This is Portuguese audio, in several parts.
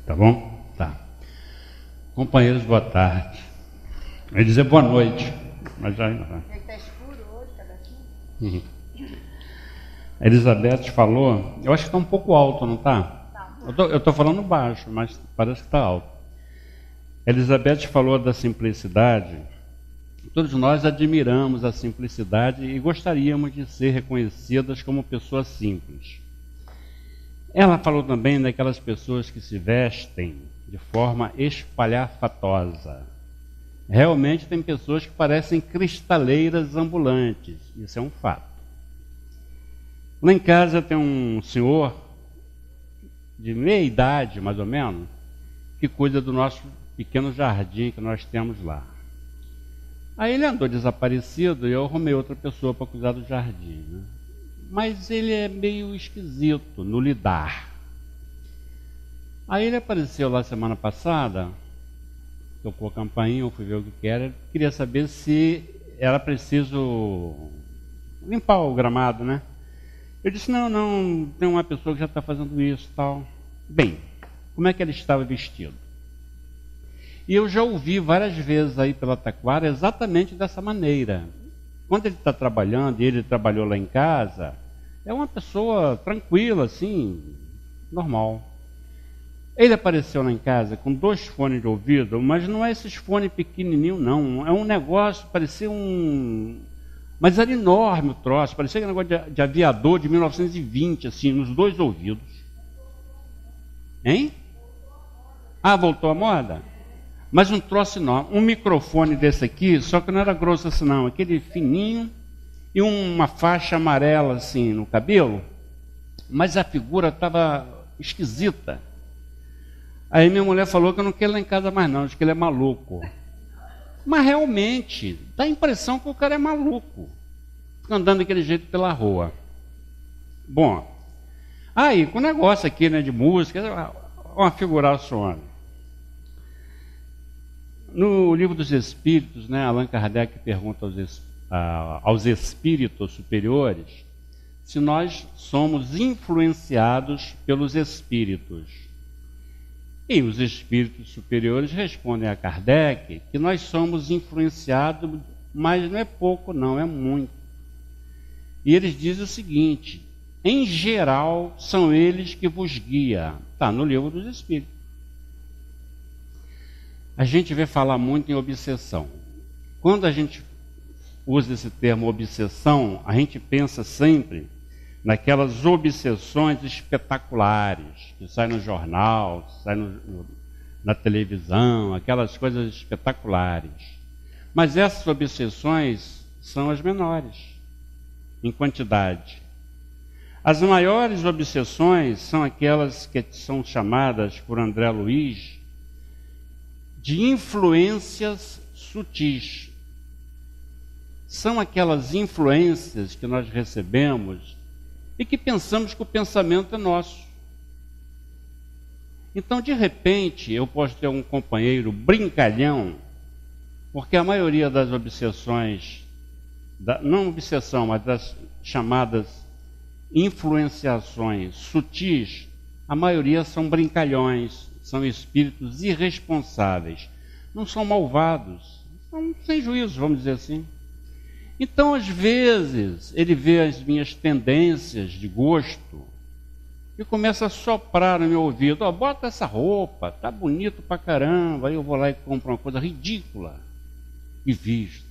Tá bom? Tá. Companheiros, boa tarde. Eu ia dizer boa noite, mas já ainda tá. Está escuro hoje, cada dia? A Elizabeth falou, eu acho que está um pouco alto, não está? Tá. Eu estou falando baixo, mas parece que está alto. A Elizabeth falou da simplicidade. Todos nós admiramos a simplicidade e gostaríamos de ser reconhecidas como pessoas simples. Ela falou também daquelas pessoas que se vestem de forma espalhafatosa. Realmente tem pessoas que parecem cristaleiras ambulantes, isso é um fato. Lá em casa tem um senhor de meia idade, mais ou menos, que cuida do nosso pequeno jardim que nós temos lá. Aí ele andou desaparecido e eu arrumei outra pessoa para cuidar do jardim, né? Mas ele é meio esquisito no lidar. Aí ele apareceu lá semana passada, tocou a campainha, eu fui ver o que era, queria saber se era preciso limpar o gramado, né? Eu disse, não, tem uma pessoa que já está fazendo isso e tal. Bem, como é que ele estava vestido? E eu já ouvi várias vezes aí pela Taquara exatamente dessa maneira. Quando ele está trabalhando, e ele trabalhou lá em casa, é uma pessoa tranquila, assim, normal. Ele apareceu lá em casa com 2 fones de ouvido, mas não é esses fones pequenininhos, não. É um negócio, parecia um... Mas era enorme o troço, parecia um negócio de aviador de 1920, assim, nos 2 ouvidos. Hein? Ah, voltou à moda? Mas um troço enorme. Um microfone desse aqui, só que não era grosso assim não, aquele fininho, e uma faixa amarela assim no cabelo, mas a figura estava esquisita. Aí minha mulher falou que eu não quero ir lá em casa mais não, acho que ele é maluco. Mas realmente, dá a impressão que o cara é maluco, fica andando daquele jeito pela rua. Bom, aí com o negócio aqui, né, de música, uma figuração. No Livro dos Espíritos, né, Allan Kardec pergunta aos espíritos superiores se nós somos influenciados pelos espíritos. E os espíritos superiores respondem a Kardec que nós somos influenciados, mas não é pouco não, é muito. E eles dizem o seguinte, em geral são eles que vos guiam. Está no Livro dos Espíritos. A gente vê falar muito em obsessão. Quando a gente usa esse termo obsessão, a gente pensa sempre naquelas obsessões espetaculares, que saem no jornal, saem na televisão, aquelas coisas espetaculares. Mas essas obsessões são as menores, em quantidade. As maiores obsessões são aquelas que são chamadas por André Luiz de influências sutis. São aquelas influências que nós recebemos e que pensamos que o pensamento é nosso. Então, de repente, eu posso ter um companheiro brincalhão, porque a maioria das obsessões, não obsessão, mas das chamadas influenciações sutis, a maioria são brincalhões, são espíritos irresponsáveis, não são malvados, são sem juízo, vamos dizer assim. Então, às vezes, ele vê as minhas tendências de gosto e começa a soprar no meu ouvido, bota essa roupa, tá bonito pra caramba, aí eu vou lá e compro uma coisa ridícula e visto.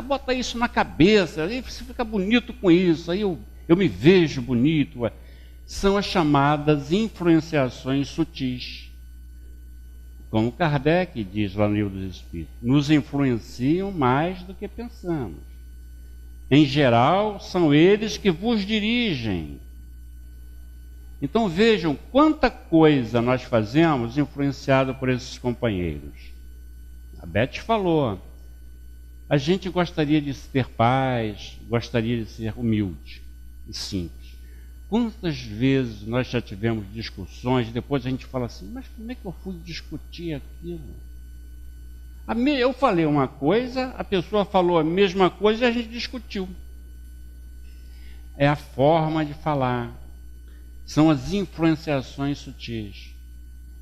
Bota isso na cabeça, aí você fica bonito com isso, aí eu me vejo bonito. São as chamadas influenciações sutis. Como Kardec diz lá no Livro dos Espíritos, nos influenciam mais do que pensamos. Em geral, são eles que vos dirigem. Então vejam quanta coisa nós fazemos influenciado por esses companheiros. A Beth falou, a gente gostaria de ter paz, gostaria de ser humilde e simples. Quantas vezes nós já tivemos discussões, depois a gente fala assim, mas como é que eu fui discutir aquilo? Eu falei uma coisa, a pessoa falou a mesma coisa e a gente discutiu. É a forma de falar, são as influenciações sutis.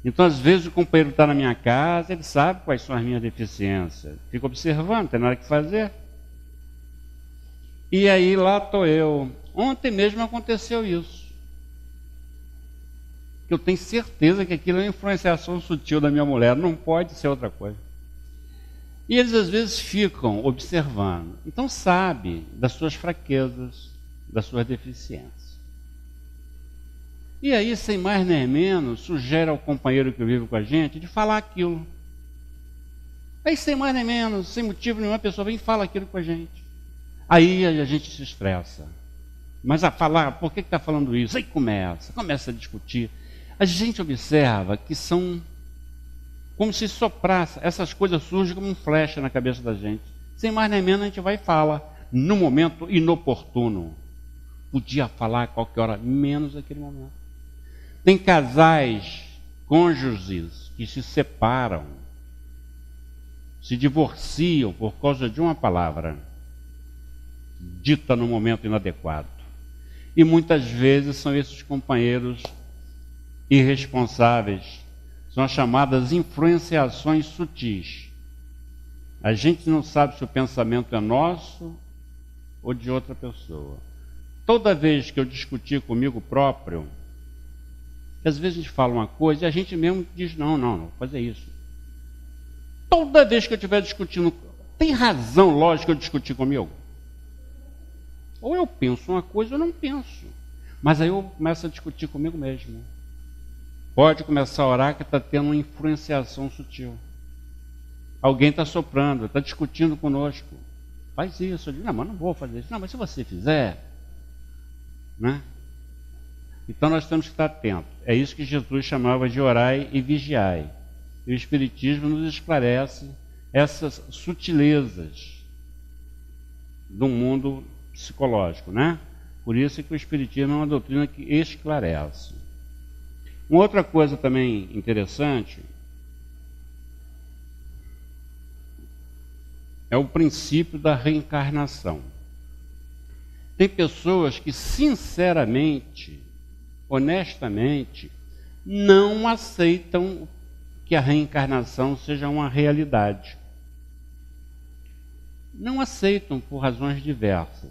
Então, às vezes, o companheiro está na minha casa, ele sabe quais são as minhas deficiências. Fica observando, não tem nada que fazer. E aí lá estou eu. Ontem mesmo aconteceu isso. Eu tenho certeza que aquilo é uma influenciação sutil da minha mulher, não pode ser outra coisa. E eles às vezes ficam observando. Então sabe das suas fraquezas, das suas deficiências. E aí, sem mais nem menos, sugere ao companheiro que vive com a gente de falar aquilo. Aí, sem mais nem menos, sem motivo nenhum, a pessoa vem e fala aquilo com a gente. Aí a gente se estressa. Mas a falar, por que está falando isso? Aí começa a discutir. A gente observa que são como se soprasse, essas coisas surgem como um flecha na cabeça da gente. Sem mais nem menos, a gente vai e fala, no momento inoportuno. Podia falar a qualquer hora, menos naquele momento. Tem casais, cônjuges, que se separam, se divorciam por causa de uma palavra dita no momento inadequado. E muitas vezes são esses companheiros irresponsáveis, são as chamadas influenciações sutis. A gente não sabe se o pensamento é nosso ou de outra pessoa. Toda vez que eu discutir comigo próprio, às vezes a gente fala uma coisa e a gente mesmo diz, não vou fazer isso. Toda vez que eu estiver discutindo, tem razão lógica eu discutir comigo? Ou eu penso uma coisa ou não penso. Mas aí eu começo a discutir comigo mesmo. Pode começar a orar que está tendo uma influenciação sutil. Alguém está soprando, está discutindo conosco. Faz isso. Eu digo, não, mas não vou fazer isso. Não, mas se você fizer, né? Então nós temos que estar atentos. É isso que Jesus chamava de orai e vigiai. E o Espiritismo nos esclarece essas sutilezas do mundo psicológico, né? Por isso é que o Espiritismo é uma doutrina que esclarece. Uma outra coisa também interessante é o princípio da reencarnação. Tem pessoas que sinceramente, honestamente, não aceitam que a reencarnação seja uma realidade. Não aceitam por razões diversas.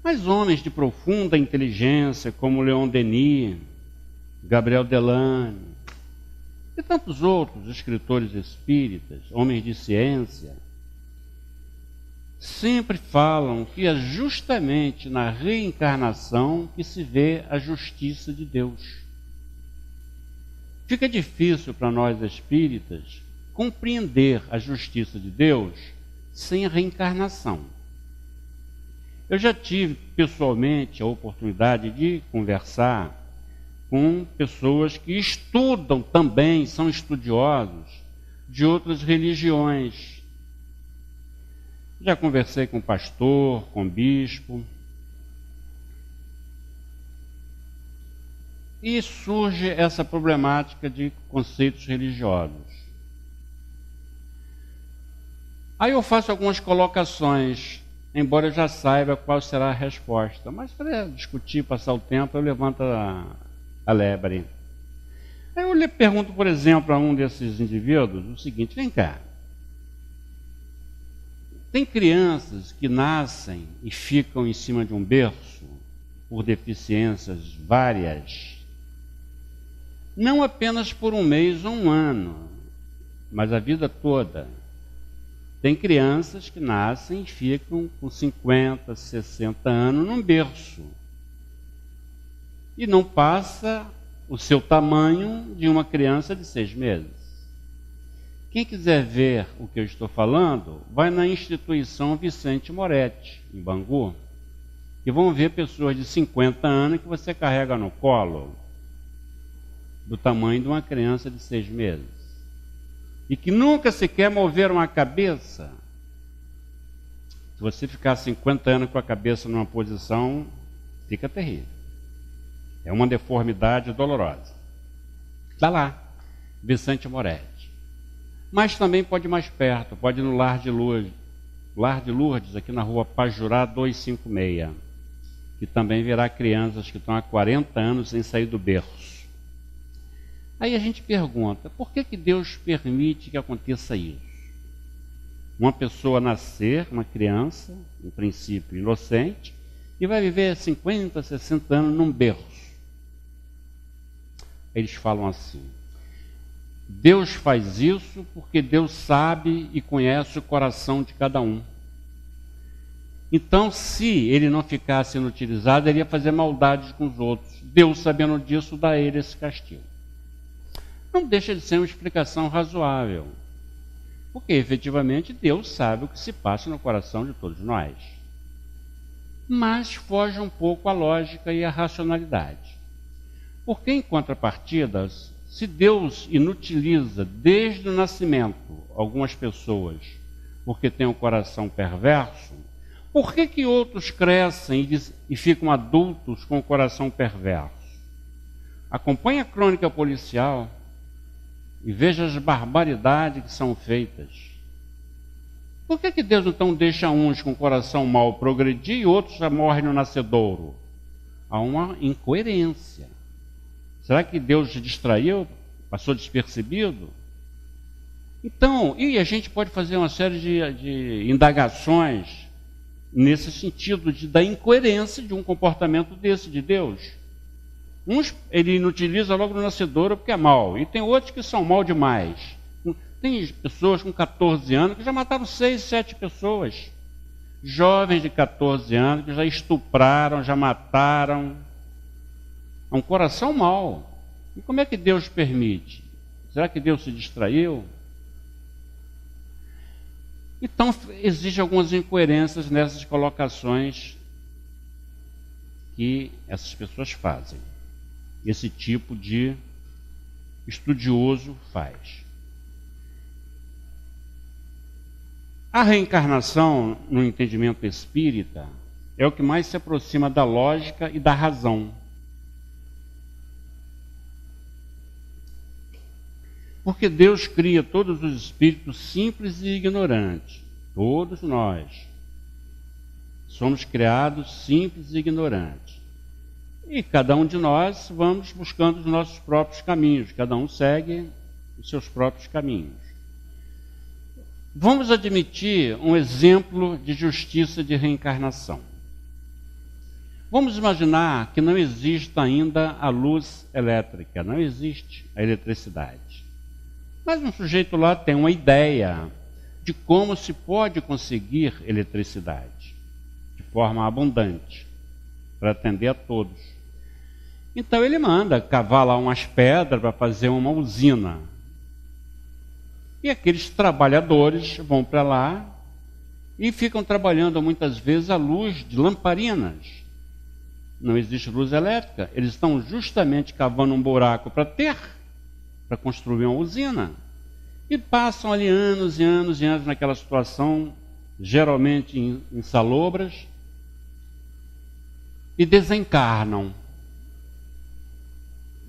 Mas homens de profunda inteligência, como Leon Denis, Gabriel Delane e tantos outros escritores espíritas, homens de ciência, sempre falam que é justamente na reencarnação que se vê a justiça de Deus. Fica difícil para nós espíritas compreender a justiça de Deus sem a reencarnação. Eu já tive pessoalmente a oportunidade de conversar com pessoas que estudam também, são estudiosos de outras religiões. Já conversei com pastor, com bispo. E surge essa problemática de conceitos religiosos. Aí eu faço algumas colocações, embora eu já saiba qual será a resposta. Mas para discutir, passar o tempo, eu levanto a lebre. Aí eu lhe pergunto, por exemplo, a um desses indivíduos o seguinte: vem cá, tem crianças que nascem e ficam em cima de um berço por deficiências várias, não apenas por um mês ou um ano, mas a vida toda. Tem crianças que nascem e ficam com 50, 60 anos num berço. E não passa o seu tamanho de uma criança de 6 meses. Quem quiser ver o que eu estou falando, vai na instituição Vicente Moretti, em Bangu, e vão ver pessoas de 50 anos que você carrega no colo, do tamanho de uma criança de 6 meses. E que nunca sequer moveram a cabeça. Se você ficar 50 anos com a cabeça numa posição, fica terrível. É uma deformidade dolorosa. Está lá, Vicente Moretti. Mas também pode ir mais perto, pode ir no Lar de Lourdes, aqui na rua Pajurá 256, que também verá crianças que estão há 40 anos sem sair do berço. Aí a gente pergunta, por que Deus permite que aconteça isso? Uma pessoa nascer, uma criança, em princípio inocente, e vai viver 50, 60 anos num berço. Eles falam assim, Deus faz isso porque Deus sabe e conhece o coração de cada um. Então, se ele não ficasse inutilizado, ele ia fazer maldades com os outros. Deus, sabendo disso, dá a ele esse castigo. Não deixa de ser uma explicação razoável, porque efetivamente Deus sabe o que se passa no coração de todos nós. Mas foge um pouco a lógica e a racionalidade. Porque, em contrapartida, se Deus inutiliza desde o nascimento algumas pessoas porque têm um coração perverso, por que outros crescem e ficam adultos com o coração perverso? Acompanhe a crônica policial e veja as barbaridades que são feitas. Por que Deus então deixa uns com o coração mau progredir e outros já morrem no nascedouro? Há uma incoerência. Será que Deus se distraiu? Passou despercebido? Então, e a gente pode fazer uma série de indagações nesse sentido da incoerência de um comportamento desse de Deus. Uns ele inutiliza logo no nascedouro porque é mau, e tem outros que são mal demais. Tem pessoas com 14 anos que já mataram 6, 7 pessoas. Jovens de 14 anos que já estupraram, já mataram. É um coração mau. E como é que Deus permite? Será que Deus se distraiu? Então, existem algumas incoerências nessas colocações que essas pessoas fazem. Esse tipo de estudioso faz. A reencarnação, no entendimento espírita, é o que mais se aproxima da lógica e da razão. Porque Deus cria todos os espíritos simples e ignorantes. Todos nós somos criados simples e ignorantes. E cada um de nós vamos buscando os nossos próprios caminhos. Cada um segue os seus próprios caminhos. Vamos admitir um exemplo de justiça de reencarnação. Vamos imaginar que não exista ainda a luz elétrica, não existe a eletricidade. Mas um sujeito lá tem uma ideia de como se pode conseguir eletricidade de forma abundante para atender a todos. Então ele manda cavar lá umas pedras para fazer uma usina. E aqueles trabalhadores vão para lá e ficam trabalhando muitas vezes à luz de lamparinas. Não existe luz elétrica, eles estão justamente cavando um buraco para construir uma usina. E passam ali anos e anos e anos naquela situação, geralmente insalubras, e desencarnam.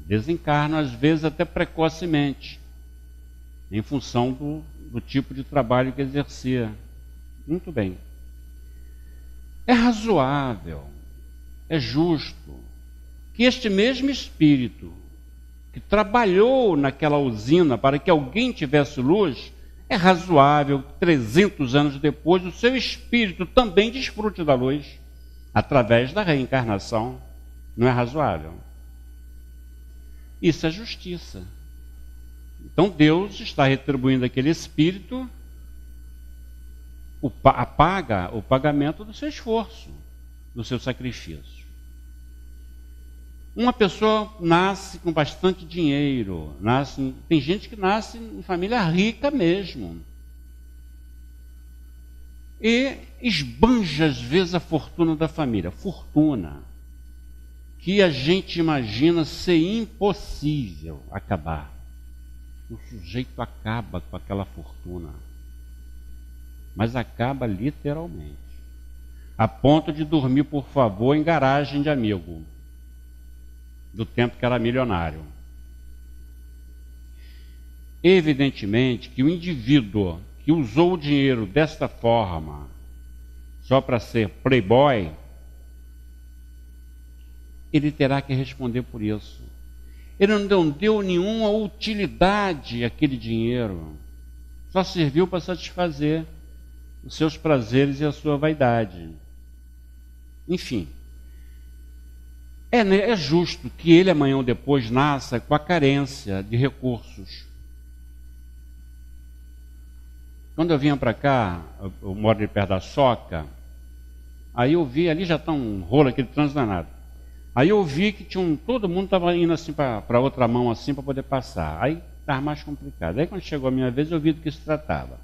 Desencarnam, às vezes, até precocemente, em função do tipo de trabalho que exercia. Muito bem. É razoável, é justo, que este mesmo espírito que trabalhou naquela usina para que alguém tivesse luz, é razoável que 300 anos depois o seu espírito também desfrute da luz, através da reencarnação. Não é razoável? Isso é justiça. Então Deus está retribuindo aquele espírito o pagamento do seu esforço, do seu sacrifício. Uma pessoa nasce com bastante dinheiro, tem gente que nasce em família rica mesmo. E esbanja às vezes a fortuna da família. Fortuna que a gente imagina ser impossível acabar. O sujeito acaba com aquela fortuna. Mas acaba literalmente. A ponto de dormir, por favor, em garagem de amigo. Do tempo que era milionário. Evidentemente que o indivíduo que usou o dinheiro desta forma, só para ser playboy, ele terá que responder por isso. Ele não deu nenhuma utilidade àquele dinheiro. Só serviu para satisfazer os seus prazeres e a sua vaidade. Enfim, é justo que ele amanhã ou depois nasça com a carência de recursos. Quando eu vinha para cá, eu moro ali perto da Soca, aí eu vi, ali já está um rolo, aquele trânsito danado. Aí eu vi que todo mundo estava indo assim para outra mão assim para poder passar. Aí estava mais complicado. Aí quando chegou a minha vez, eu vi do que se tratava.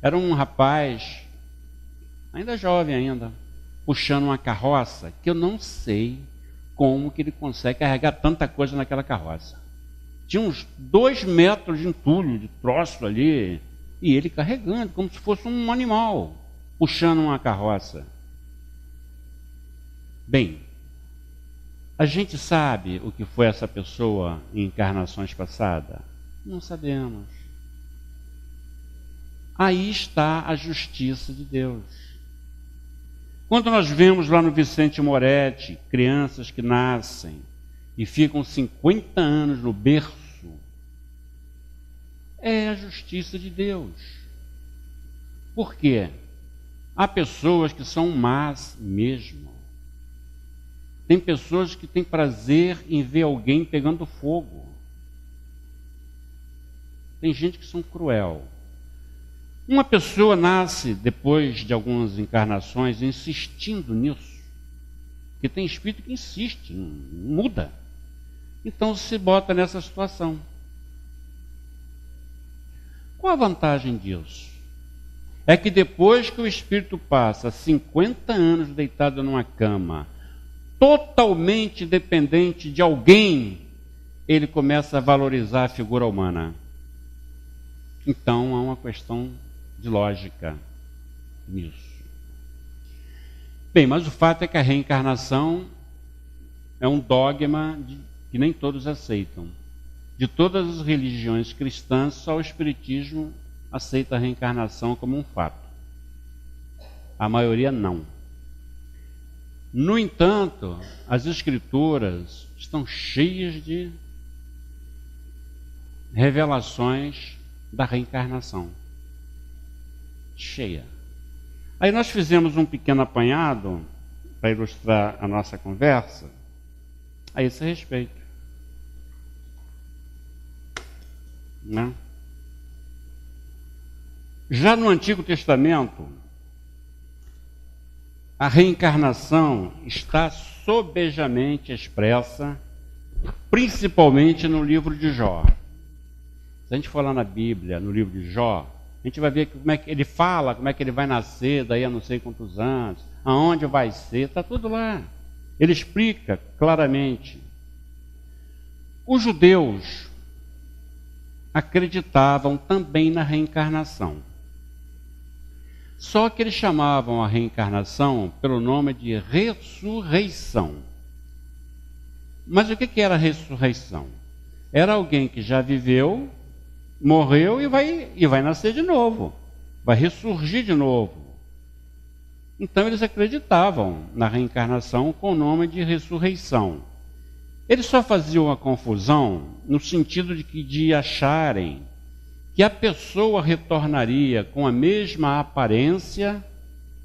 Era um rapaz, ainda jovem ainda, puxando uma carroça, que eu não sei como que ele consegue carregar tanta coisa naquela carroça. Tinha uns 2 metros de entulho, de troço ali, e ele carregando, como se fosse um animal, puxando uma carroça. Bem, a gente sabe o que foi essa pessoa em encarnações passadas? Não sabemos. Aí está a justiça de Deus. Quando nós vemos lá no Vicente Moretti, crianças que nascem e ficam 50 anos no berço, é a justiça de Deus. Por quê? Há pessoas que são más mesmo. Tem pessoas que têm prazer em ver alguém pegando fogo. Tem gente que são cruel. Uma pessoa nasce, depois de algumas encarnações, insistindo nisso. Porque tem espírito que insiste, não muda. Então se bota nessa situação. Qual a vantagem disso? É que depois que o espírito passa 50 anos deitado numa cama, totalmente dependente de alguém, ele começa a valorizar a figura humana. Então há uma questão de lógica nisso. Bem, mas o fato é que a reencarnação é um dogma que nem todos aceitam. De todas as religiões cristãs, só o Espiritismo aceita a reencarnação como um fato. A maioria não. No entanto, as Escrituras estão cheias de revelações da reencarnação. Cheia. Aí nós fizemos um pequeno apanhado para ilustrar a nossa conversa a esse respeito. Né? Já no Antigo Testamento, a reencarnação está sobejamente expressa, principalmente no livro de Jó. Se a gente for lá na Bíblia, no livro de Jó, a gente vai ver como é que ele fala, como é que ele vai nascer daí a não sei quantos anos, aonde vai ser, está tudo lá. Ele explica claramente. Os judeus acreditavam também na reencarnação. Só que eles chamavam a reencarnação pelo nome de ressurreição. Mas o que era ressurreição? Era alguém que já viveu, morreu e vai nascer de novo, vai ressurgir de novo. Então eles acreditavam na reencarnação com o nome de ressurreição. Eles só faziam a confusão no sentido de acharem que a pessoa retornaria com a mesma aparência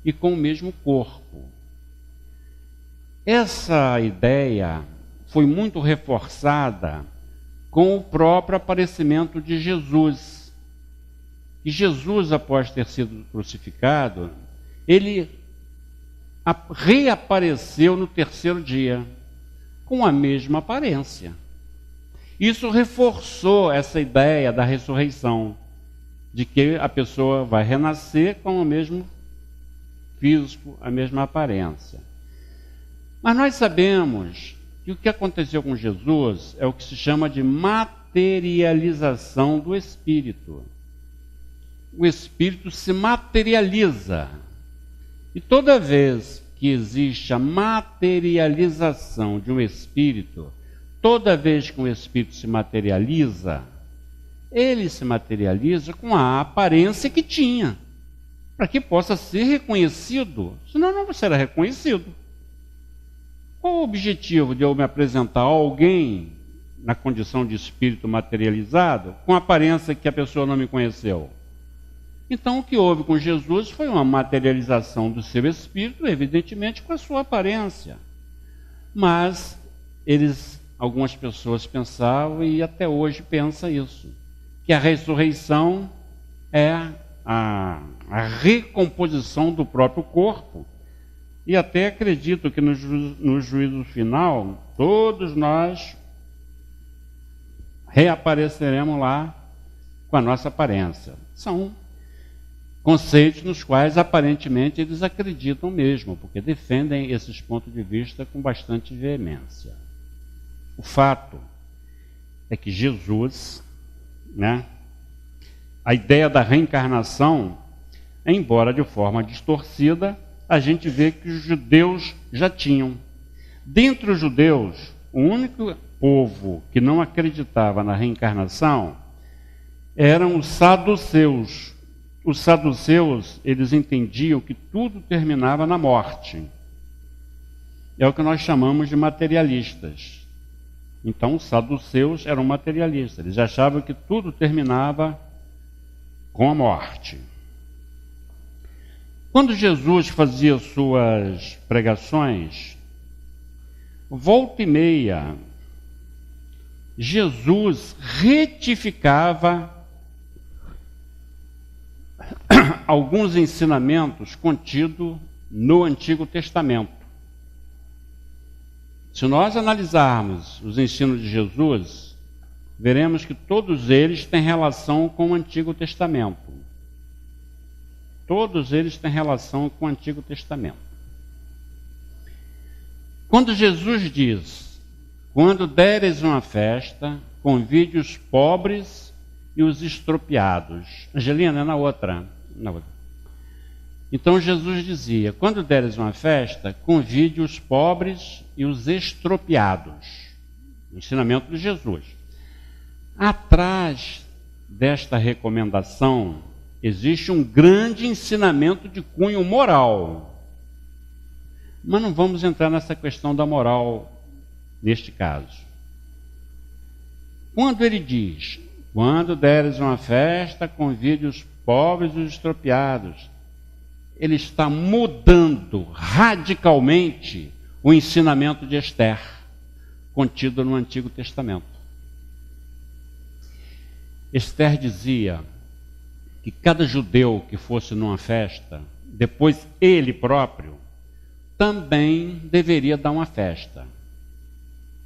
e com o mesmo corpo. Essa ideia foi muito reforçada com o próprio aparecimento de Jesus. E Jesus, após ter sido crucificado, ele reapareceu no 3º dia, com a mesma aparência. Isso reforçou essa ideia da ressurreição, de que a pessoa vai renascer com o mesmo físico, a mesma aparência. Mas nós sabemos que o que aconteceu com Jesus é o que se chama de materialização do Espírito. O Espírito se materializa. E toda vez que existe a materialização de um Espírito, toda vez que um Espírito se materializa, ele se materializa com a aparência que tinha, para que possa ser reconhecido, senão não será reconhecido. Qual o objetivo de eu me apresentar a alguém na condição de espírito materializado, com aparência que a pessoa não me conheceu. Então, o que houve com Jesus foi uma materialização do seu espírito, evidentemente, com a sua aparência. Mas algumas pessoas pensavam, e até hoje pensa isso, que a ressurreição é a recomposição do próprio corpo. E até acredito que no juízo final, todos nós reapareceremos lá com a nossa aparência. São conceitos nos quais aparentemente eles acreditam mesmo, porque defendem esses pontos de vista com bastante veemência. O fato é que Jesus, a ideia da reencarnação, embora de forma distorcida, a gente vê que os judeus já tinham. Dentre os judeus, o único povo que não acreditava na reencarnação eram os saduceus. Os saduceus, eles entendiam que tudo terminava na morte. É o que nós chamamos de materialistas. Então, os saduceus eram materialistas. Eles achavam que tudo terminava com a morte. Quando Jesus fazia suas pregações, volta e meia, Jesus retificava alguns ensinamentos contidos no Antigo Testamento. Se nós analisarmos os ensinos de Jesus, veremos que todos eles têm relação com o Antigo Testamento. Todos eles têm relação com o Antigo Testamento. Quando Jesus diz: quando deres uma festa, convide os pobres e os estropiados. Angelina, na outra. Então Jesus dizia: quando deres uma festa, convide os pobres e os estropiados. O ensinamento de Jesus. Atrás desta recomendação existe um grande ensinamento de cunho moral. Mas não vamos entrar nessa questão da moral neste caso. Quando ele diz: quando deres uma festa, convide os pobres e os estropiados, ele está mudando radicalmente o ensinamento de Esther, contido no Antigo Testamento. Esther dizia que cada judeu que fosse numa festa, depois ele próprio, também deveria dar uma festa.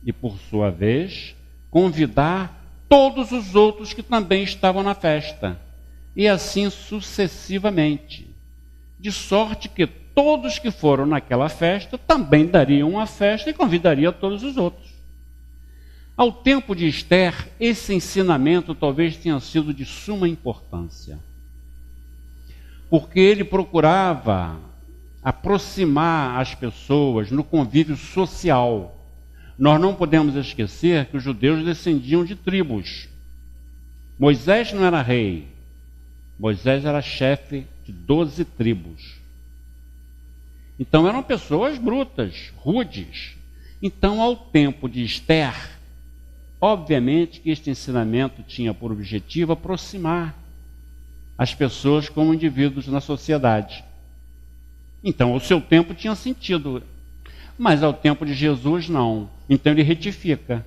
E, por sua vez, convidar todos os outros que também estavam na festa. E assim sucessivamente. De sorte que todos que foram naquela festa também dariam uma festa e convidariam todos os outros. Ao tempo de Esther, esse ensinamento talvez tenha sido de suma importância. Porque ele procurava aproximar as pessoas no convívio social. Nós não podemos esquecer que os judeus descendiam de tribos. Moisés não era rei. Moisés era chefe de 12 tribos. Então eram pessoas brutas, rudes. Então, ao tempo de Esther, obviamente que este ensinamento tinha por objetivo aproximar as pessoas como indivíduos na sociedade. Então, ao seu tempo tinha sentido, mas ao tempo de Jesus não. Então ele retifica.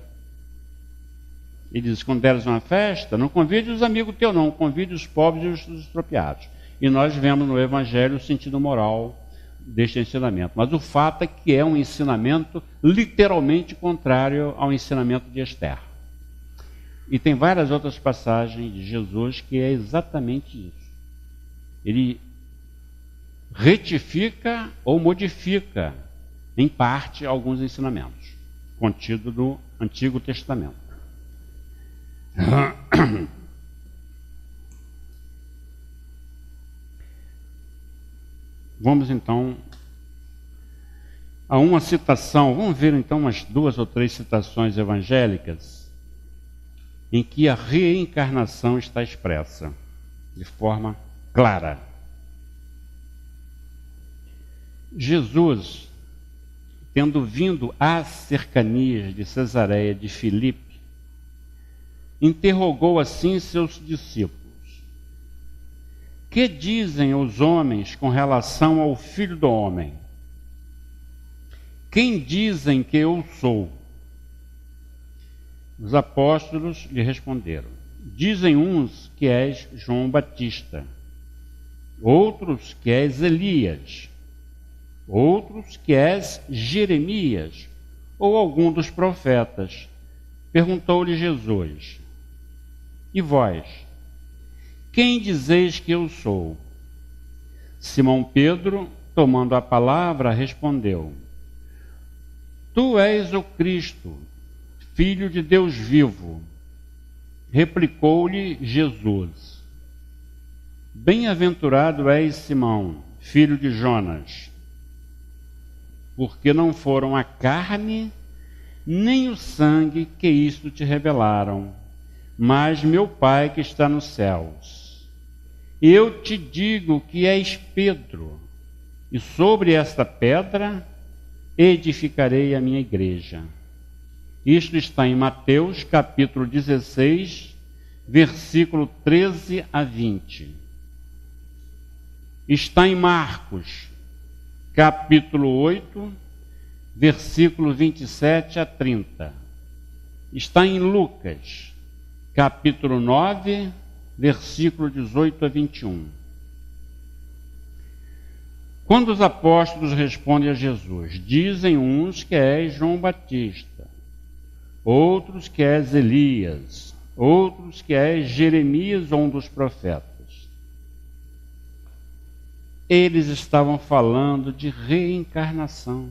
Ele diz: quando deres uma festa, não convide os amigos teus não, convide os pobres e os estropiados. E nós vemos no Evangelho o sentido moral deste ensinamento. Mas o fato é que é um ensinamento literalmente contrário ao ensinamento de Esther. E tem várias outras passagens de Jesus que é exatamente isso. Ele retifica ou modifica, em parte, alguns ensinamentos contidos no Antigo Testamento. Vamos então a uma citação, vamos ver então umas 2 ou 3 citações evangélicas em que a reencarnação está expressa de forma clara. Jesus, tendo vindo às cercanias de Cesareia de Filipe, interrogou assim seus discípulos: que dizem os homens com relação ao Filho do Homem? Quem dizem que eu sou? Os apóstolos lhe responderam: dizem uns que és João Batista, outros que és Elias, outros que és Jeremias, ou algum dos profetas. Perguntou-lhe Jesus: e vós, quem dizeis que eu sou? Simão Pedro, tomando a palavra, respondeu: tu és o Cristo, Filho de Deus vivo. Replicou-lhe Jesus: bem-aventurado és, Simão, filho de Jonas, porque não foram a carne nem o sangue que isto te revelaram, mas meu Pai que está nos céus. Eu te digo que és Pedro, e sobre esta pedra edificarei a minha igreja. Isto está em Mateus, capítulo 16, versículo 13 a 20. Está em Marcos, capítulo 8, versículo 27 a 30. Está em Lucas, capítulo 9, versículo 18 a 21. Quando os apóstolos respondem a Jesus, dizem uns que és João Batista, outros que és Elias, outros que és Jeremias ou um dos profetas. Eles estavam falando de reencarnação.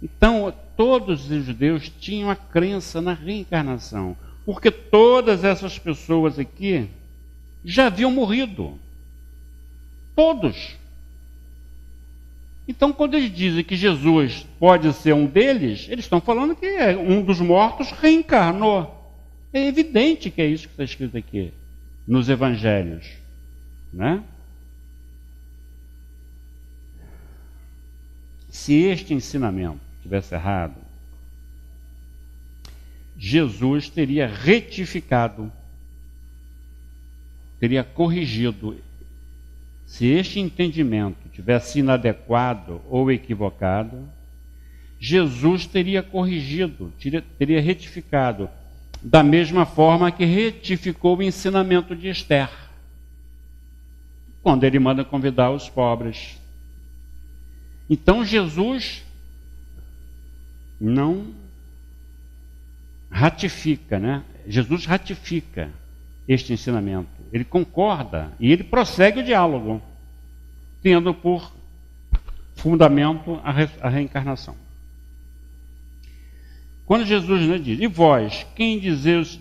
Então, todos os judeus tinham a crença na reencarnação, porque todas essas pessoas aqui já haviam morrido. Todos. Então, quando eles dizem que Jesus pode ser um deles, eles estão falando que um dos mortos reencarnou. É evidente que é isso que está escrito aqui nos evangelhos, né? Se este ensinamento estivesse errado, Jesus teria retificado, teria corrigido. Se este entendimento tivesse inadequado ou equivocado, Jesus teria corrigido, teria retificado, da mesma forma que retificou o ensinamento de Esther, quando ele manda convidar os pobres. Então Jesus não ratifica, né? Jesus ratifica este ensinamento. Ele concorda e ele prossegue o diálogo, tendo por fundamento a reencarnação. Quando Jesus diz: e vós, quem dizeis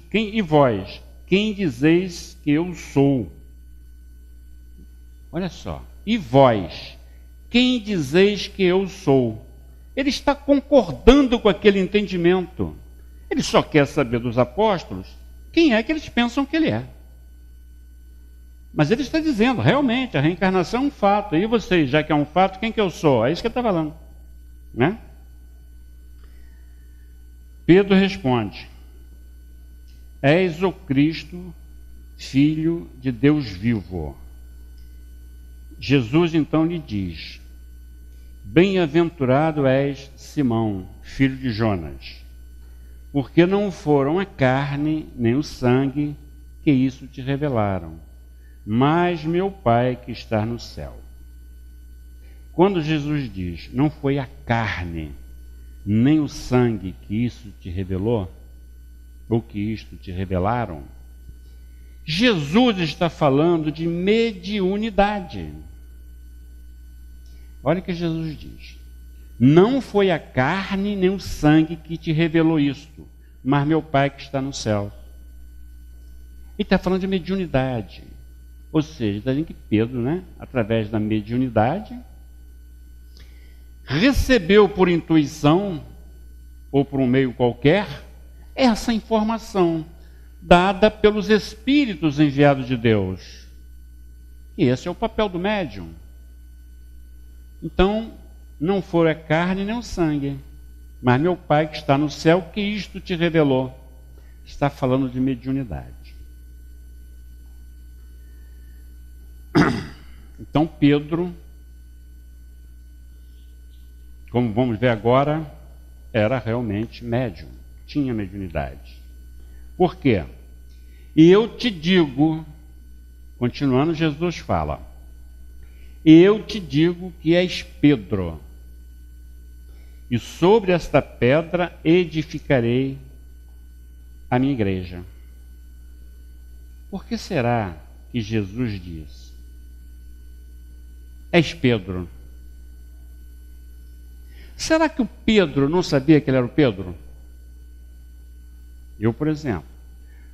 que eu sou? Olha só, e vós, quem dizeis que eu sou? Ele está concordando com aquele entendimento. Ele só quer saber dos apóstolos quem é que eles pensam que ele é. Mas ele está dizendo, realmente, a reencarnação é um fato. E vocês, já que é um fato, quem que eu sou? É isso que ele está falando, né? Pedro responde: és o Cristo, Filho de Deus vivo. Jesus então lhe diz: bem-aventurado és, Simão, filho de Jonas, porque não foram a carne nem o sangue que isso te revelaram, mas meu Pai que está no céu. Quando Jesus diz, não foi a carne nem o sangue que isso te revelou, ou que isto te revelaram, Jesus está falando de mediunidade. Olha o que Jesus diz: não foi a carne nem o sangue que te revelou isto, mas meu Pai que está no céu. Ele está falando de mediunidade. Ou seja, está dizendo que Pedro, né, através da mediunidade, recebeu por intuição, ou por um meio qualquer, essa informação dada pelos Espíritos enviados de Deus. E esse é o papel do médium. Então, não foi a carne nem o sangue, mas meu Pai que está no céu, que isto te revelou. está falando de mediunidade. Então Pedro, como vamos ver agora, era realmente médium, tinha mediunidade. Por quê? E eu te digo, continuando, Jesus fala, e eu te digo que és Pedro, e sobre esta pedra edificarei a minha igreja. Por que será que Jesus diz? És Pedro. Será que o Pedro não sabia que ele era o Pedro? Eu, por exemplo,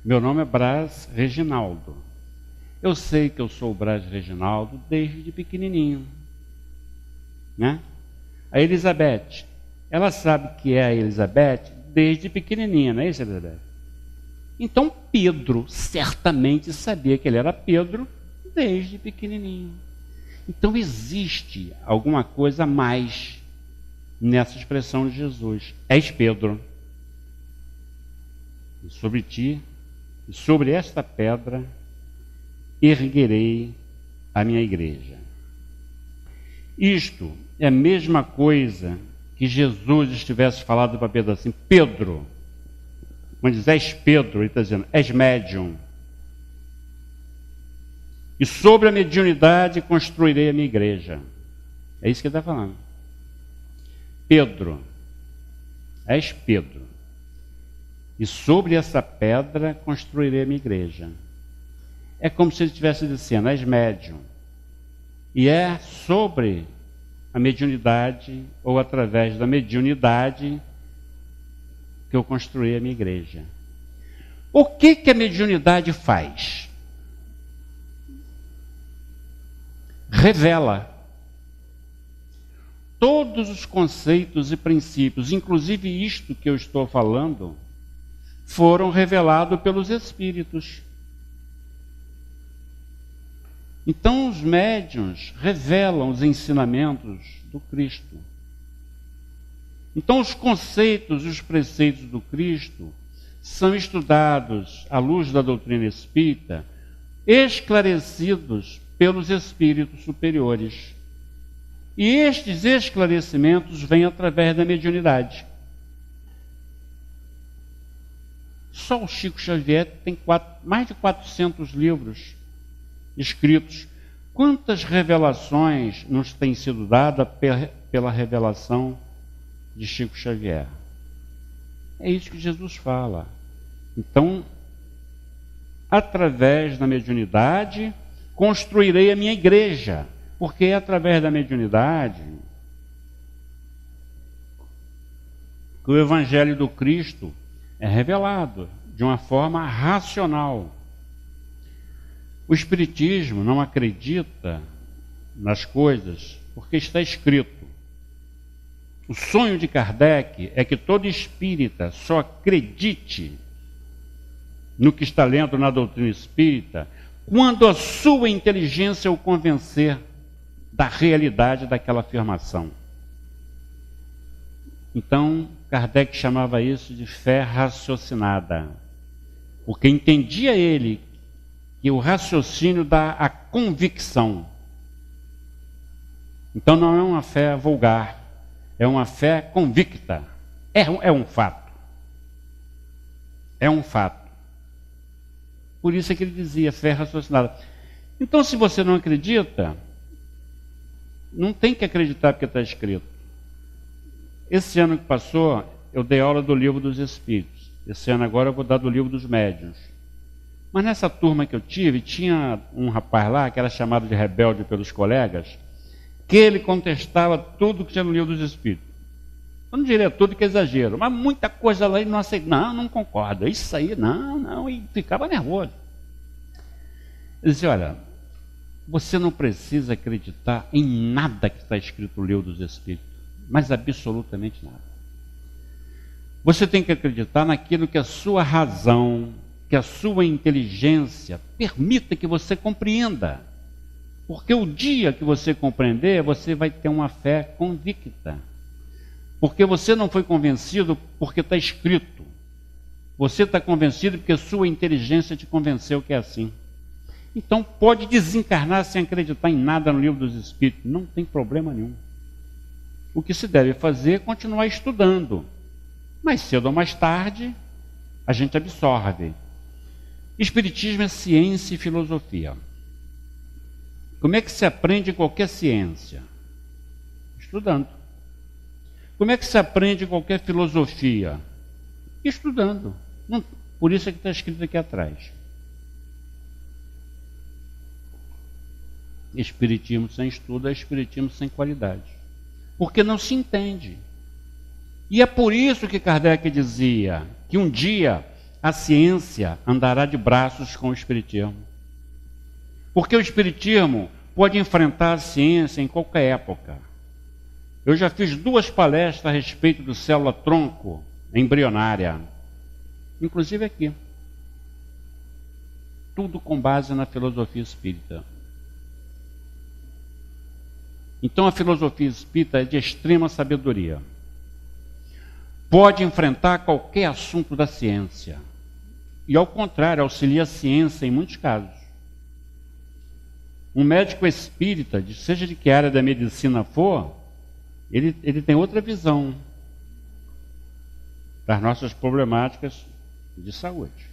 meu nome é Braz Reginaldo. Eu sei que eu sou o Braz Reginaldo desde pequenininho, né? A Elizabeth, ela sabe que é a Elizabeth desde pequenininha, não é isso, Elizabeth? Então Pedro certamente sabia que ele era Pedro desde pequenininho. Então existe alguma coisa a mais nessa expressão de Jesus. És Pedro. E sobre ti, e sobre esta pedra, erguerei a minha igreja. Isto é a mesma coisa que Jesus estivesse falado para Pedro assim, Pedro, quando diz és Pedro, ele está dizendo, és médium. E sobre a mediunidade construirei a minha igreja. É isso que ele está falando. Pedro, és Pedro. E sobre essa pedra construirei a minha igreja. É como se ele estivesse dizendo, és médium. E é sobre a mediunidade, ou através da mediunidade, que eu construí a minha igreja. O que a mediunidade faz? Revela todos os conceitos e princípios, inclusive isto que eu estou falando, foram revelados pelos Espíritos. Então os médiuns revelam os ensinamentos do Cristo. Então os conceitos e os preceitos do Cristo são estudados à luz da doutrina espírita, esclarecidos pelos espíritos superiores. E estes esclarecimentos vêm através da mediunidade. Só o Chico Xavier tem mais de 400 livros escritos. Quantas revelações nos têm sido dadas pela revelação de Chico Xavier? É isso que Jesus fala. Então, através da mediunidade, construirei a minha igreja, porque é através da mediunidade que o Evangelho do Cristo é revelado de uma forma racional. O Espiritismo não acredita nas coisas porque está escrito. O sonho de Kardec é que todo espírita só acredite no que está lendo na doutrina espírita quando a sua inteligência o convencer da realidade daquela afirmação. Então, Kardec chamava isso de fé raciocinada, porque entendia ele que o raciocínio dá a convicção. Então não é uma fé vulgar, é uma fé convicta. É um fato. É um fato. Por isso é que ele dizia fé raciocinada. Então, se você não acredita, não tem que acreditar porque está escrito. Esse ano que passou, eu dei aula do Livro dos Espíritos. Esse ano agora eu vou dar do Livro dos Médiuns. Mas nessa turma que eu tive, tinha um rapaz lá, que era chamado de rebelde pelos colegas, que ele contestava tudo que tinha no Livro dos Espíritos. Eu não diria tudo que é exagero, mas muita coisa lá ele não aceitava. Não concordo. Isso aí, não, e ficava nervoso. Ele disse, olha, você não precisa acreditar em nada que está escrito no Livro dos Espíritos, mas absolutamente nada. Você tem que acreditar naquilo que a sua razão, que a sua inteligência permita que você compreenda. Porque o dia que você compreender, você vai ter uma fé convicta. Porque você não foi convencido porque está escrito. Você está convencido porque sua inteligência te convenceu que é assim. Então pode desencarnar sem acreditar em nada no livro dos Espíritos, não tem problema nenhum. O que se deve fazer é continuar estudando. Mais cedo ou mais tarde, a gente absorve. Espiritismo é ciência e filosofia. Como é que se aprende qualquer ciência? Estudando. Como é que se aprende qualquer filosofia? Estudando. Por isso é que está escrito aqui atrás. Espiritismo sem estudo é espiritismo sem qualidade. Porque não se entende. E é por isso que Kardec dizia que um dia a ciência andará de braços com o espiritismo. Porque o espiritismo pode enfrentar a ciência em qualquer época. Eu já fiz 2 palestras a respeito do célula-tronco embrionária, inclusive aqui. Tudo com base na filosofia espírita. Então a filosofia espírita é de extrema sabedoria. Pode enfrentar qualquer assunto da ciência. E ao contrário, auxilia a ciência em muitos casos. Um médico espírita, seja de que área da medicina for, ele tem outra visão das nossas problemáticas de saúde.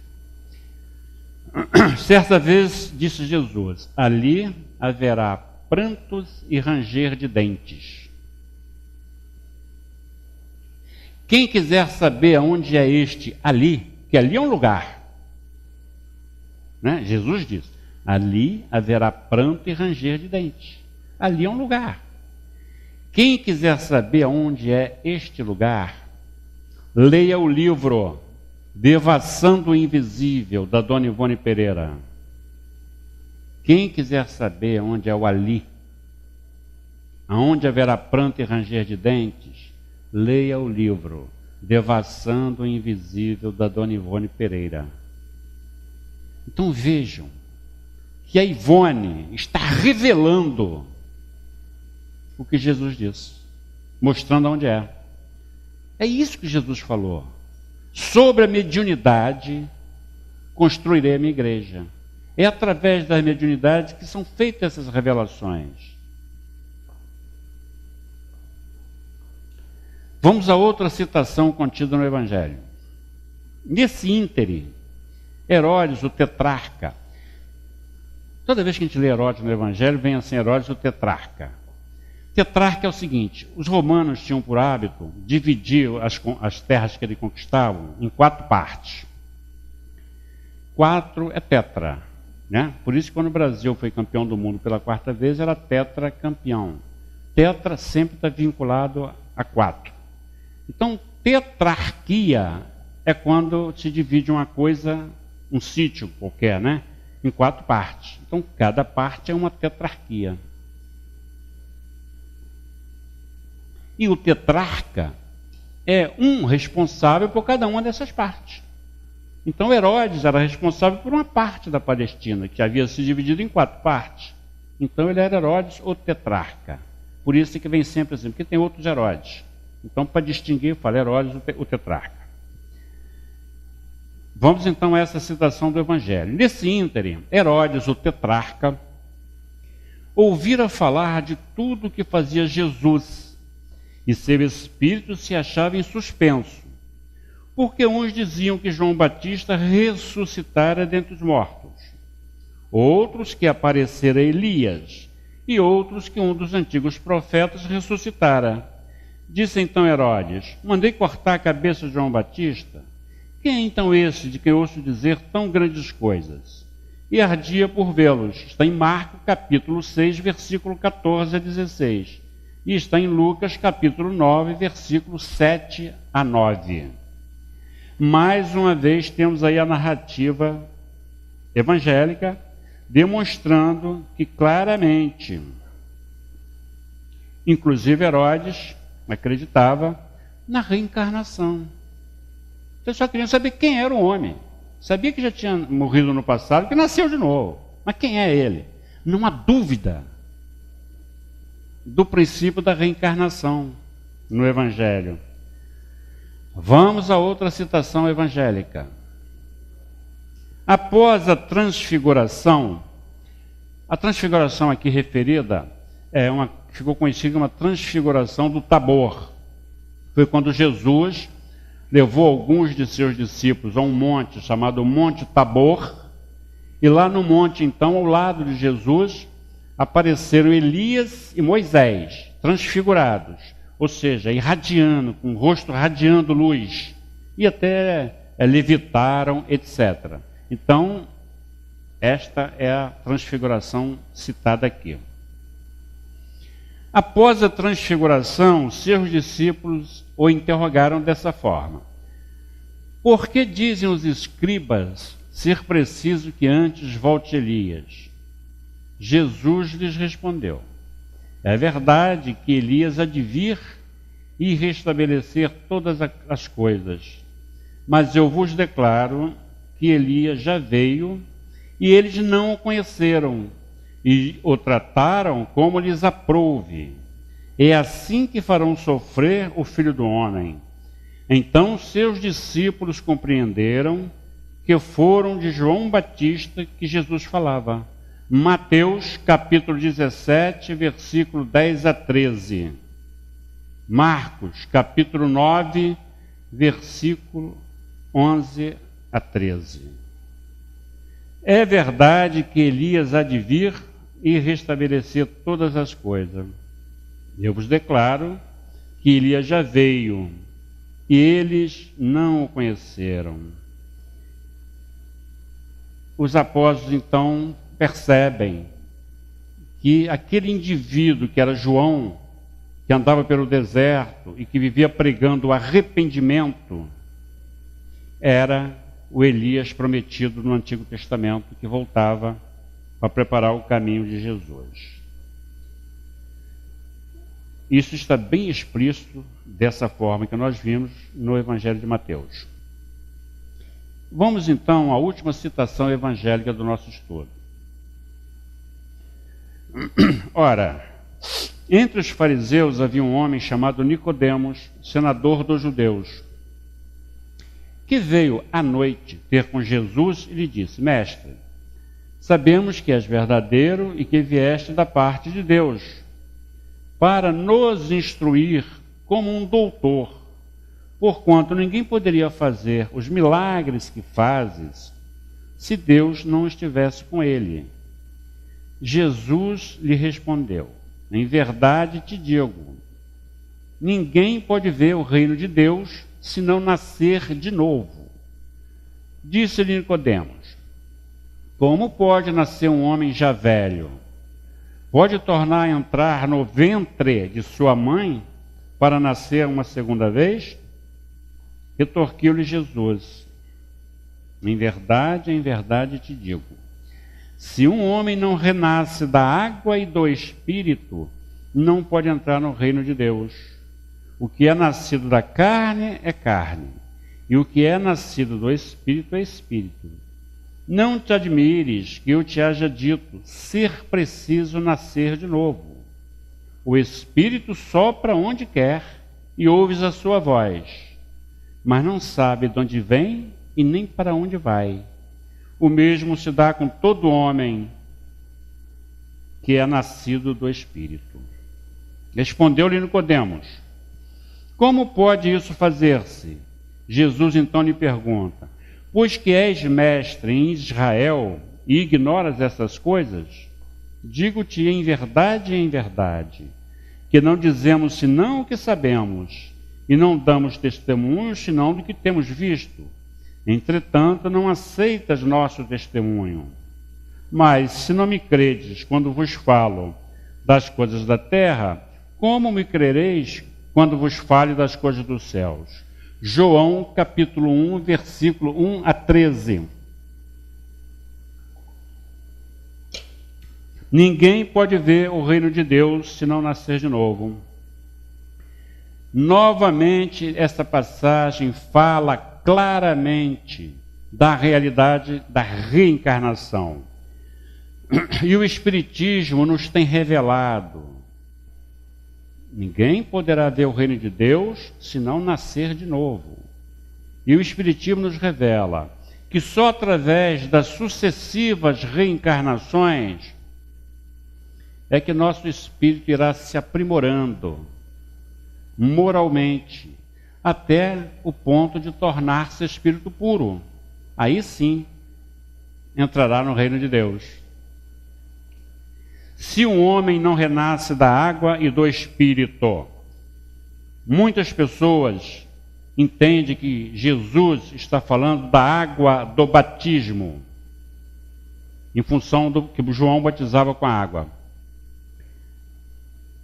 Certa vez disse Jesus: ali haverá prantos e ranger de dentes. Quem quiser saber aonde é este ali, que ali é um lugar, né? Jesus disse: ali haverá pranto e ranger de dentes. Ali é um lugar. Quem quiser saber aonde é este lugar, leia o livro Devassando o Invisível, da Dona Ivone Pereira. Quem quiser saber onde é o ali, aonde haverá pranto e ranger de dentes, leia o livro Devassando o Invisível, da Dona Ivone Pereira. Então vejam que a Ivone está revelando o que Jesus disse, mostrando onde é. É isso que Jesus falou. Sobre a mediunidade construirei a minha igreja. É através das mediunidades que são feitas essas revelações. Vamos a outra citação contida no Evangelho. Nesse íntere, Herodes, o tetrarca. Toda vez que a gente lê Herodes no Evangelho, vem assim: Herodes, o tetrarca. Tetrarca é o seguinte: os romanos tinham por hábito dividir as terras que eles conquistavam em 4 partes. 4 é tetra, né? Por isso que quando o Brasil foi campeão do mundo pela 4ª vez, era tetracampeão. Tetra sempre está vinculado a 4. Então, tetrarquia é quando se divide uma coisa, um sítio qualquer, né? Em 4 partes. Então, cada parte é uma tetrarquia. E o tetrarca é um responsável por cada uma dessas partes. Então Herodes era responsável por uma parte da Palestina, que havia se dividido em 4 partes. Então ele era Herodes, o tetrarca. Por isso que vem sempre assim, porque tem outros Herodes. Então, para distinguir, eu falo Herodes, o tetrarca. Vamos então a essa citação do Evangelho. Nesse ínterim, Herodes, o tetrarca, ouvira falar de tudo o que fazia Jesus, e seu espírito se achava em suspenso, porque uns diziam que João Batista ressuscitara dentre os mortos, outros que aparecera Elias, e outros que um dos antigos profetas ressuscitara. Disse então Herodes: mandei cortar a cabeça de João Batista. Quem é então esse de quem ouço dizer tão grandes coisas? E ardia por vê-los. Está em Marcos capítulo 6, versículo 14 a 16. E está em Lucas, capítulo 9, versículos 7 a 9. Mais uma vez temos aí a narrativa evangélica, demonstrando que claramente, inclusive Herodes acreditava na reencarnação. Então só queriam saber quem era o homem. Sabia que já tinha morrido no passado, que nasceu de novo. Mas quem é ele? Não há dúvida do princípio da reencarnação no Evangelho. Vamos a outra citação evangélica. Após a transfiguração aqui referida ficou conhecida como a transfiguração do Tabor. Foi quando Jesus levou alguns de seus discípulos a um monte chamado Monte Tabor, e lá no monte, então, ao lado de Jesus, apareceram Elias e Moisés, transfigurados, ou seja, irradiando, com o rosto radiando luz, e até levitaram, etc. Então, esta é a transfiguração citada aqui. Após a transfiguração, seus discípulos o interrogaram dessa forma: por que dizem os escribas ser preciso que antes volte Elias? Jesus lhes respondeu: é verdade que Elias há de vir e restabelecer todas as coisas, mas eu vos declaro que Elias já veio e eles não o conheceram e o trataram como lhes aprouve. É assim que farão sofrer o Filho do Homem. Então seus discípulos compreenderam que foram de João Batista que Jesus falava. Mateus capítulo 17, versículo 10 a 13. Marcos capítulo 9, versículo 11 a 13. É verdade que Elias há de vir e restabelecer todas as coisas. Eu vos declaro que Elias já veio e eles não o conheceram. Os apóstolos então percebem que aquele indivíduo que era João, que andava pelo deserto e que vivia pregando o arrependimento, era o Elias prometido no Antigo Testamento, que voltava para preparar o caminho de Jesus. Isso está bem explícito dessa forma que nós vimos no Evangelho de Mateus. Vamos então à última citação evangélica do nosso estudo. Ora, entre os fariseus havia um homem chamado Nicodemos, senador dos judeus, que veio à noite ter com Jesus e lhe disse: Mestre, sabemos que és verdadeiro e que vieste da parte de Deus, para nos instruir como um doutor, porquanto ninguém poderia fazer os milagres que fazes se Deus não estivesse com ele. Jesus lhe respondeu: em verdade te digo, ninguém pode ver o reino de Deus se não nascer de novo. Disse-lhe Nicodemos: como pode nascer um homem já velho? Pode tornar a entrar no ventre de sua mãe para nascer uma segunda vez? Retorquiu-lhe Jesus: em verdade te digo, se um homem não renasce da água e do Espírito, não pode entrar no reino de Deus. O que é nascido da carne é carne, e o que é nascido do Espírito é Espírito. Não te admires que eu te haja dito ser preciso nascer de novo. O Espírito sopra onde quer e ouves a sua voz, mas não sabe de onde vem e nem para onde vai. O mesmo se dá com todo homem que é nascido do Espírito. Respondeu-lhe Nicodemos: como pode isso fazer-se? Jesus então lhe pergunta: pois que és mestre em Israel e ignoras essas coisas? Digo-te em verdade, que não dizemos senão o que sabemos, e não damos testemunho senão do que temos visto. Entretanto, não aceitas nosso testemunho. Mas, se não me credes quando vos falo das coisas da terra, como me crereis quando vos fale das coisas dos céus? João, capítulo 1, versículo 1 a 13. Ninguém pode ver o reino de Deus se não nascer de novo. Novamente, esta passagem fala claramente da realidade da reencarnação. E o Espiritismo nos tem revelado: ninguém poderá ver o reino de Deus se não nascer de novo. E o Espiritismo nos revela que só através das sucessivas reencarnações é que nosso espírito irá se aprimorando moralmente, até o ponto de tornar-se espírito puro. Aí sim, entrará no reino de Deus. Se um homem não renasce da água e do espírito, muitas pessoas entendem que Jesus está falando da água do batismo, em função do que João batizava com a água.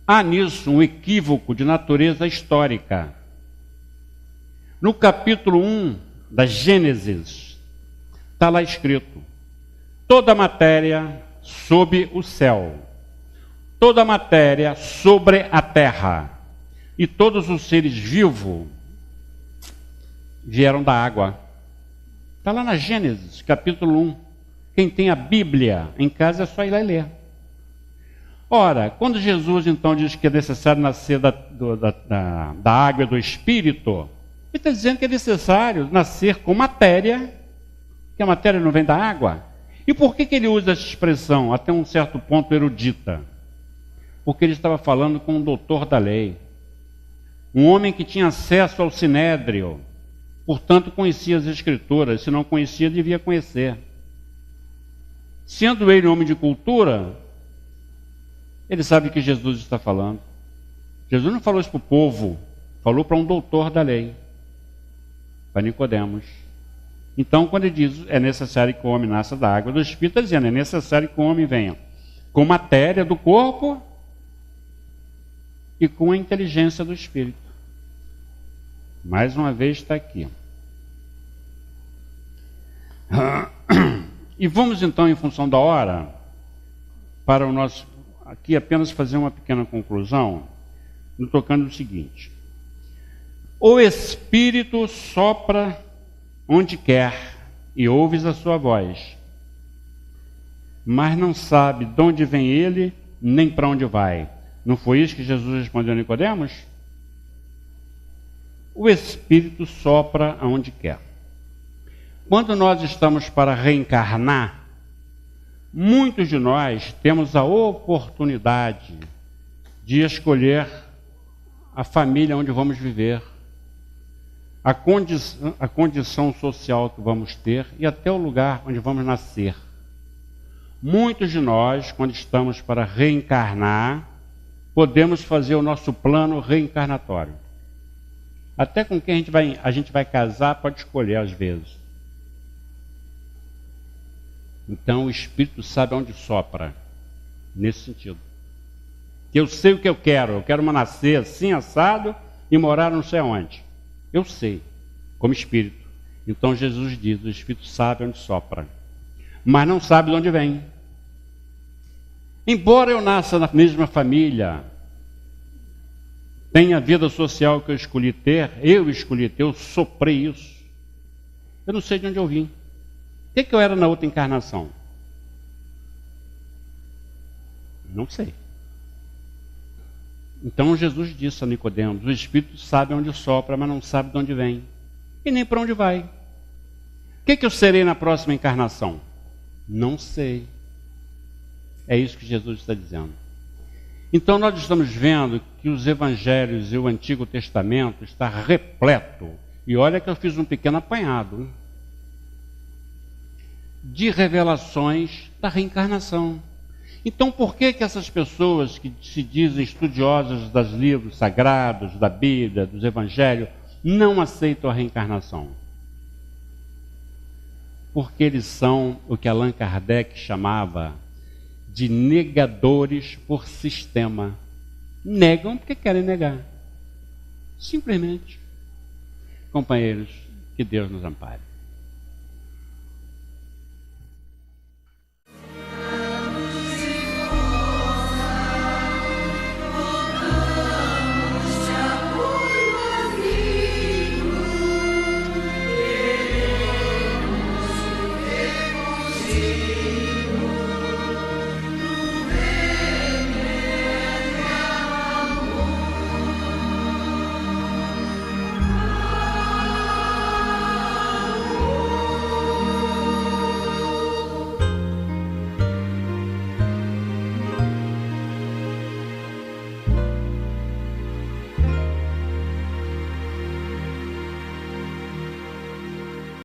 Há nisso um equívoco de natureza histórica. No capítulo 1 da Gênesis, está lá escrito: toda matéria sob o céu, toda matéria sobre a terra, e todos os seres vivos vieram da água. Está lá na Gênesis, capítulo 1. Quem tem a Bíblia em casa é só ir lá e ler. Ora, quando Jesus então diz que é necessário nascer da água e do Espírito, ele está dizendo que é necessário nascer com matéria, que a matéria não vem da água. E por que ele usa essa expressão, até um certo ponto erudita? Porque ele estava falando com um doutor da lei, um homem que tinha acesso ao sinédrio, portanto conhecia as Escrituras, se não conhecia, devia conhecer. Sendo ele homem de cultura, ele sabe o que Jesus está falando. Jesus não falou isso para o povo, falou para um doutor da lei, para Nicodemos. Então, quando ele diz, é necessário que o homem nasça da água do Espírito, está dizendo, é necessário que o homem venha com matéria do corpo e com a inteligência do Espírito. Mais uma vez está aqui. E vamos então, em função da hora, para o nosso... Aqui apenas fazer uma pequena conclusão, no tocando o seguinte. O Espírito sopra onde quer e ouves a sua voz, mas não sabe de onde vem ele, nem para onde vai. Não foi isso que Jesus respondeu a Nicodemos? O Espírito sopra aonde quer. Quando nós estamos para reencarnar, muitos de nós temos a oportunidade de escolher a família onde vamos viver, a condição social que vamos ter e até o lugar onde vamos nascer. Muitos de nós, quando estamos para reencarnar, podemos fazer o nosso plano reencarnatório. Até com quem a gente vai casar, pode escolher às vezes. Então o Espírito sabe onde sopra, nesse sentido. Eu sei o que eu quero nascer assim, assado, e morar não sei aonde. Eu sei, como Espírito. Então Jesus diz, o Espírito sabe onde sopra, mas não sabe de onde vem. Embora eu nasça na mesma família, tenha a vida social que eu escolhi ter, eu soprei isso. Eu não sei de onde eu vim. O que eu era na outra encarnação? Não sei. Então Jesus disse a Nicodemos, o Espírito sabe onde sopra, mas não sabe de onde vem. E nem para onde vai. O que eu serei na próxima encarnação? Não sei. É isso que Jesus está dizendo. Então nós estamos vendo que os Evangelhos e o Antigo Testamento está repleto. E olha que eu fiz um pequeno apanhado de revelações da reencarnação. Então, por que essas pessoas que se dizem estudiosas dos livros sagrados, da Bíblia, dos Evangelhos, não aceitam a reencarnação? Porque eles são o que Allan Kardec chamava de negadores por sistema. Negam porque querem negar. Simplesmente. Companheiros, que Deus nos ampare.